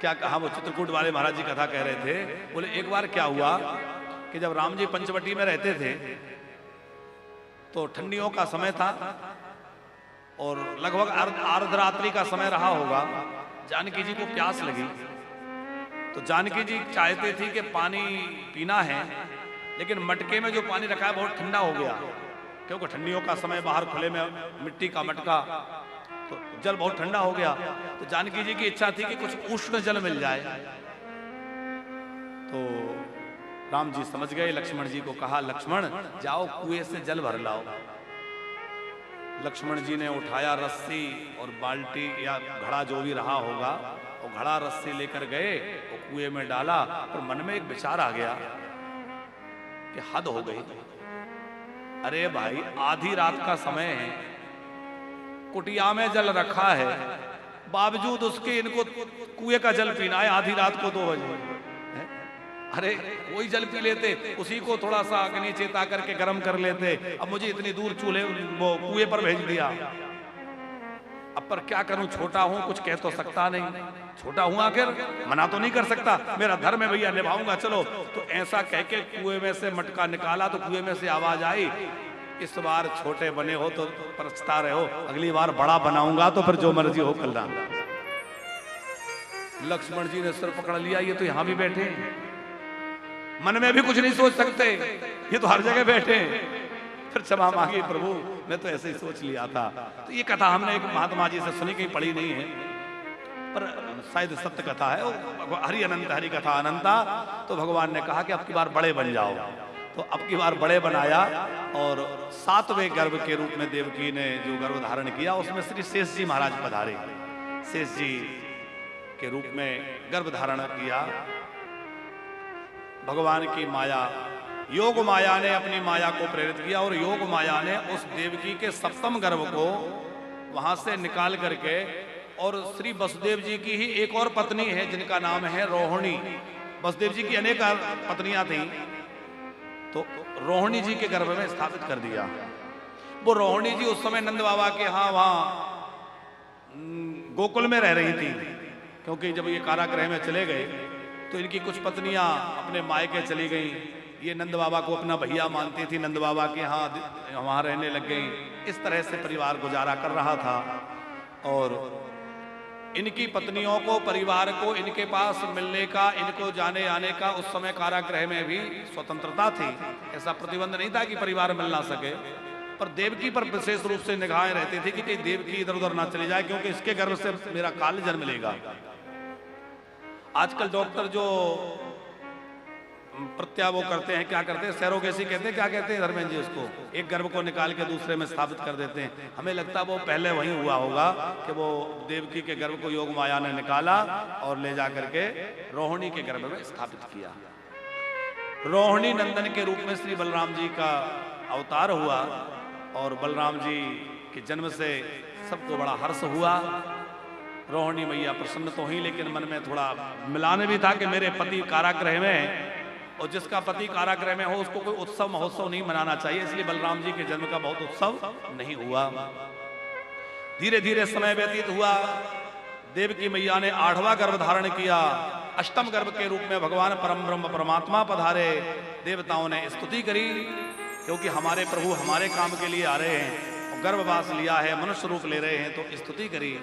क्या कहा, वो चित्रकूट वाले महाराज जी कथा कह रहे थे। बोले एक बार क्या हुआ कि जब राम जी पंचवटी में रहते थे तो ठंडियों का समय था और लगभग अर्धरात्रि का समय रहा होगा। जानकी जी को प्यास लगी तो जानकी जी चाहते थी कि पानी पीना है, लेकिन मटके में जो पानी रखा है बहुत ठंडा हो गया, क्योंकि ठंडियों का समय, बाहर खुले में मिट्टी का मटका, तो जल बहुत ठंडा हो गया। तो जानकी जी की इच्छा थी कि कुछ उष्ण जल मिल जाए। तो राम जी समझ गए, लक्ष्मण जी को कहा, लक्ष्मण जाओ कुएं से जल भर लाओ। लक्ष्मण जी ने उठाया रस्सी और बाल्टी या घड़ा जो भी रहा होगा, और घड़ा रस्सी लेकर गए और कुएं में डाला। और मन में एक विचार आ गया कि हद हो गई। अरे भाई आधी रात का समय है, कुटिया में जल रखा है, बावजूद उसके इनको कुएं का जल पीना है आधी रात को 2 बजे। अरे वही जल पी लेते, उसी को थोड़ा सा अग्नि चेता करके गर्म कर लेते। अब मुझे इतनी दूर चूल्हे वो कुएं पर भेज दिया। अब पर क्या करूं, छोटा हूं, कुछ कह तो सकता नहीं, छोटा हूं आखिर, मना तो नहीं कर सकता, मेरा धर्म है भैया, निभाऊंगा चलो। तो ऐसा कह के कुएं में से मटका निकाला तो कुएं में से आवाज आई, इस बार छोटे बने हो तो पछता रहे हो, अगली बार बड़ा बनाऊंगा तो फिर जो मर्जी हो कल्याण। लक्ष्मण जी ने सिर पकड़ लिया, ये तो यहां भी बैठे, मन में भी कुछ नहीं सोच सकते, ये तो हर जगह बैठे। फिर क्षमा मांगी, प्रभु मैं तो ऐसे ही सोच लिया था। तो ये कथा हमने एक महात्मा जी से सुनी, कहीं पढ़ी नहीं है, पर शायद सत्य कथा है। हरि अनंत, हरि कथा अनंता। तो भगवान ने कहा कि अब की बार बड़े बन जाओ। तो अब की बार बड़े बनाया और 7वें गर्भ के रूप में देवकी ने जो गर्भ धारण किया, उसमें श्री शेष जी महाराज पधारे। शेष जी के रूप में गर्भ धारण किया। भगवान की माया, योग माया ने अपनी माया को प्रेरित किया और योग माया ने उस देवकी के 7वें गर्भ को वहां से निकाल करके, और श्री वसुदेव जी की ही एक और पत्नी है जिनका नाम है रोहिणी। वसुदेव जी की अनेक पत्नियां थीं, तो रोहिणी जी के गर्भ में स्थापित कर दिया। वो रोहिणी जी उस समय नंद बाबा के यहाँ वहां गोकुल में रह रही थी, क्योंकि जब ये कारागृह में चले गए तो इनकी कुछ पत्नियां अपने मायके चली गईं। ये नंद बाबा को अपना भैया मानती थी, नंद बाबा के यहाँ वहां रहने लग गईं। इस तरह से परिवार गुजारा कर रहा था और इनकी पत्नियों को, परिवार को इनके पास मिलने का, इनको जाने आने का उस समय कारागृह में भी स्वतंत्रता थी। ऐसा प्रतिबंध नहीं था कि परिवार मिल ना सके, पर देवकी पर विशेष रूप से निगाहें रहती थी कि कहीं देवकी इधर उधर ना चली जाए, क्योंकि इसके गर्भ से मेरा काल जन्म लेगा। आजकल डॉक्टर जो वो करते हैं, क्या करते हैं, सैरोगेसी कहते हैं, क्या कहते हैं धर्मेंद्र जी उसको, एक गर्भ को निकाल के दूसरे में स्थापित कर देते हैं। हमें लगता है वो पहले वही हुआ होगा कि वो देवकी के गर्भ को योग माया ने निकाला और ले जा करके रोहिणी के गर्भ में स्थापित किया। रोहिणी नंदन के रूप में श्री बलराम जी का अवतार हुआ और बलराम जी के जन्म से सबको बड़ा हर्ष हुआ। रोहिणी मैया प्रसन्न तो हुई, लेकिन मन में थोड़ा मिलान भी था कि मेरे पति कारागृह में है, और जिसका पति कारागृह में हो उसको कोई उत्सव महोत्सव नहीं मनाना चाहिए, इसलिए बलराम जी के जन्म का बहुत उत्सव नहीं हुआ। धीरे धीरे समय व्यतीत हुआ। देवकी मैया ने 8वां गर्भ धारण किया। 8वें गर्भ के रूप में भगवान परम ब्रह्म परमात्मा पधारे। देवताओं ने स्तुति करी, क्योंकि हमारे प्रभु हमारे काम के लिए आ रहे हैं और गर्भवास लिया है, मनुष्य रूप ले रहे हैं, तो स्तुति करी।